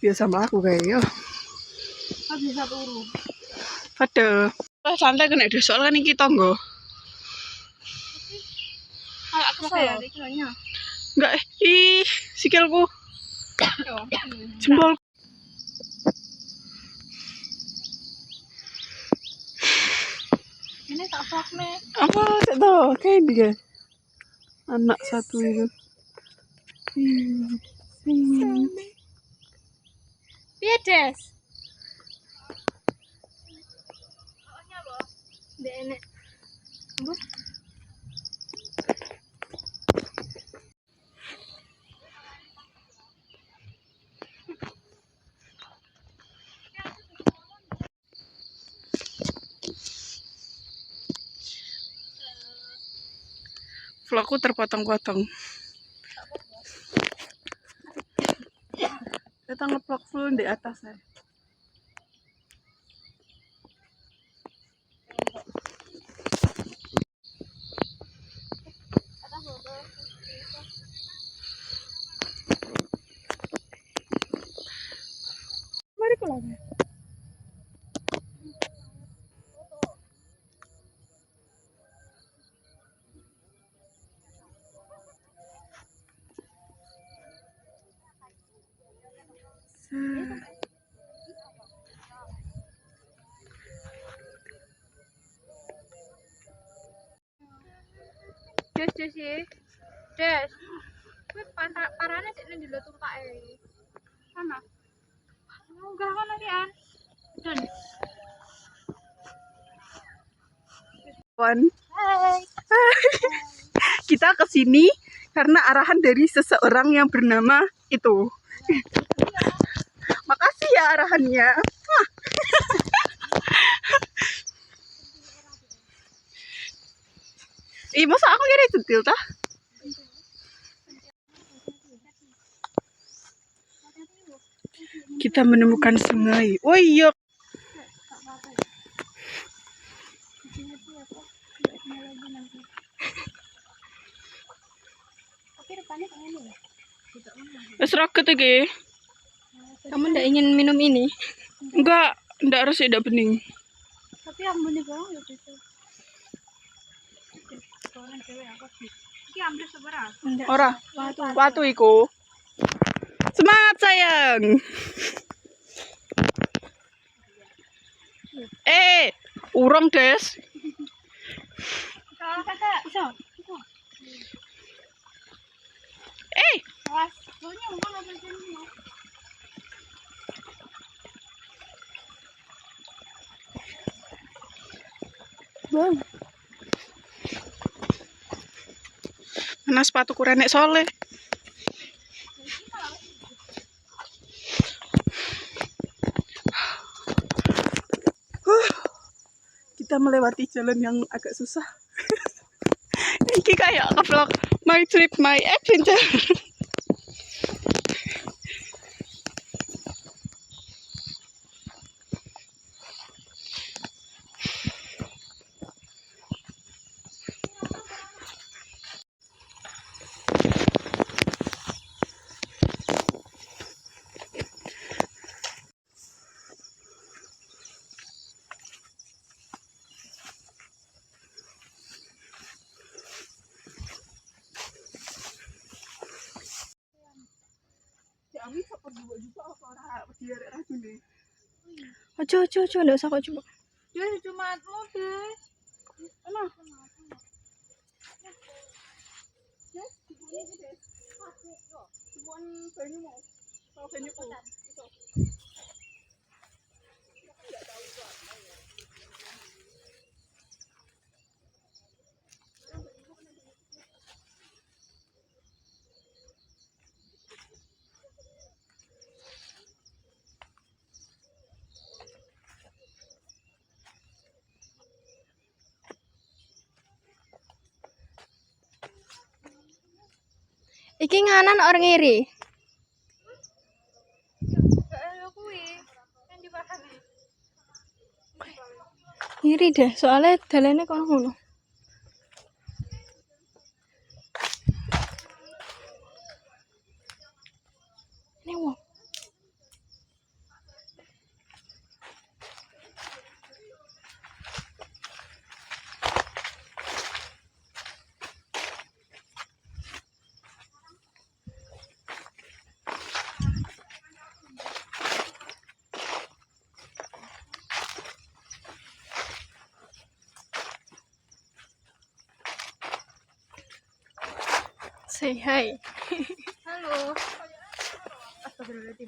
Biasa sama aku kayak yo. Bisa turu. Pada santai kena deh soalnya kan iki tonggo. Aku saya dikiranya. Enggak ih sikilku. Jempol. Ini tak vlog nih. Apa sih tuh kayak dia anak satu itu. Iya des. Dene. Bu. Vlogku terpotong-potong. Kita nge-vlog full di atas ya. Mari pulang. Des sih. Des. Kuwi parane sik ning jero tumpake. Mana? Enggak kan lagi an. Dan. Hai. Kita kesini karena arahan dari seseorang yang bernama itu. Makasih ya arahannya. Ih, masa aku kira centil tah? Kita menemukan sungai. Oh iya. Wes roket iki. Kamu ndak ingin minum ini? Enggak harus tidak bening. Tapi yang benih barang ya bisa. Orang cewek aku sih. Iki ambil seberapa? Ora. Watu iku. Semangat sayang. Urung des. Kakak, bisa. Awas, soalnya umpan apa sini? Bang. Mana sepatu kurenek soleh. Kita melewati jalan yang agak susah. Ini kayak vlog my trip, my adventure. Ojo, ndak usah kok coba. Ya cuma mobil. Enak. Ya, dibuat ini deh. Dibuat banyu mau. Kalau banyu itu. Iki nganan or ngiri? Ngiri deh, soalnya dalane kono ngono. Say hi. Halo. Astagfirullahaladzim.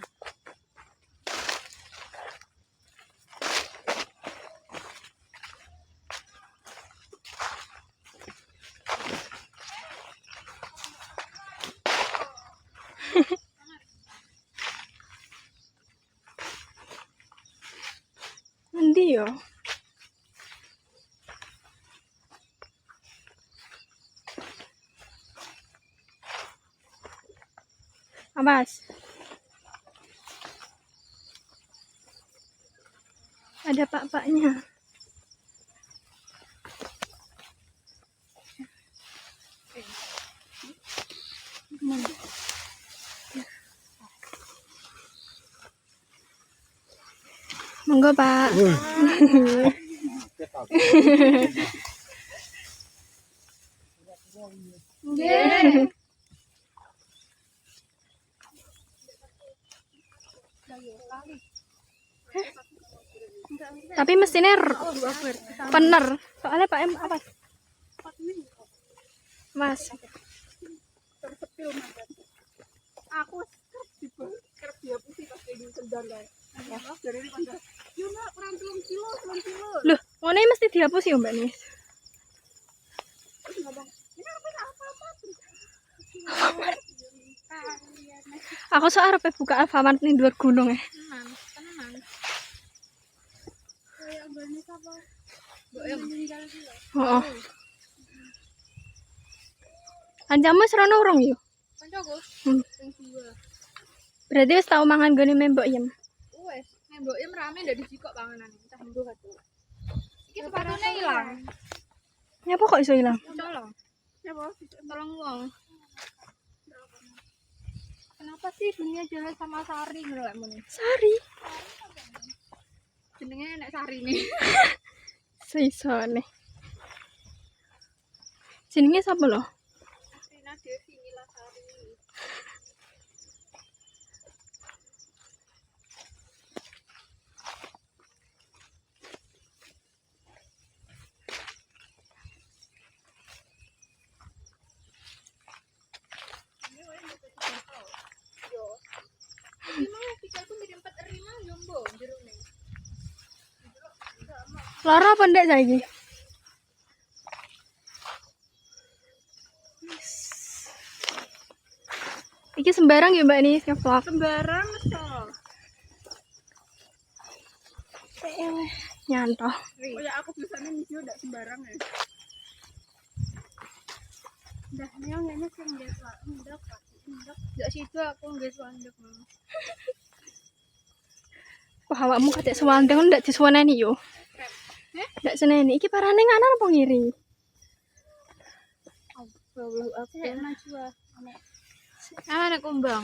Nanti yo. Abbas. Ada pak-paknya. Monggo, Pak. Nggih. Tapi mesinnya bener. Soalnya Pak M apa? Mas. Aku kerep dia putih pas kayak sendal kae. Ya, dari ini pandang. Yo nak kurang 3 kilo. Loh, ngono iki mesti dihapus ya, Mbak Nis? Terus ngomong, "Ini apa-apa?" Aku sok arep buka Alfamart ning dhuwur gunung ya. Tenan. Kayak bani apa? Mbok yang meninggal iki lho. Heeh. Anjamu serono urung yo? Kancaku Hmm. sing 2. Berarti wis tau mangan gone Mbok Yem. Wes, nembok rame ndak dijikok panganan. Entah mbuh atu. Iki sepatune ilang. Nyapa kok iso ilang? Tolong. Nyapa? Tolong wong. Kenapa sih dunia jahat sama Sari ngono lek muni? Sari. Jenenge nek Sarine. Seisone. Jenenge sapa lho? Rina Devi Nilasari. Lara apa ndak saiki? Iki sembarang ya Mbak Nis ngevlog. Sembarang so. Nyantoh. Oh ya aku biasanya video ndak sembarang ya. Dah nyongnya sing ndak Pak. Ndak. Ndak situ aku nggak suandek Mama. Wah, awakmu katik sewandeng ndak disuweneni yo. Ndak seneni. Iki parane nganan apa ngiri? Allah aku maju ah. Nek kumbang.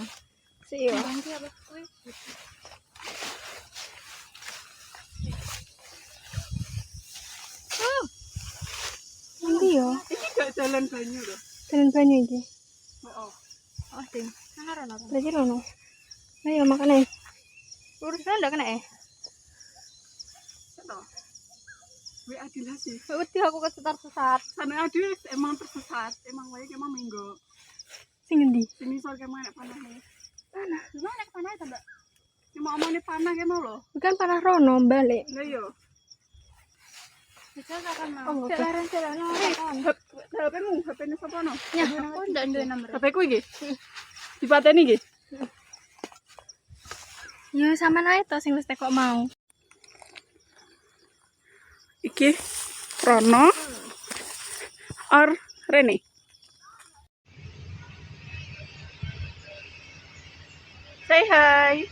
Si yo. Kumbang ki apa kuwi? Nanti yo. Iki gak jalan banyu lho. Jalan banyu iki. Heeh. Oh, Ding. Nang rono. Lagi rono. Ayo makane. Lurusnya ndak kena Gue adil sih. Wedi aku kesesat. Sana adil emang tersesat, emang wae emang minggu. Sing endi? Sini soal kemana nek panah nih. Panah. Gimana nek panah ta, Mbak? Cuma omane panah kemana lo? Bukan panah rono balik. Lah yo. Bisa kan mau. Oh, oke. Jalan-jalan HP-mu, HP-ne sapa no? Ya, aku ndak duwe nomor. HP ku iki. Dipateni iki. Yo sama nae to sing wis teko mau. Iki Rono or Rene. Say hi.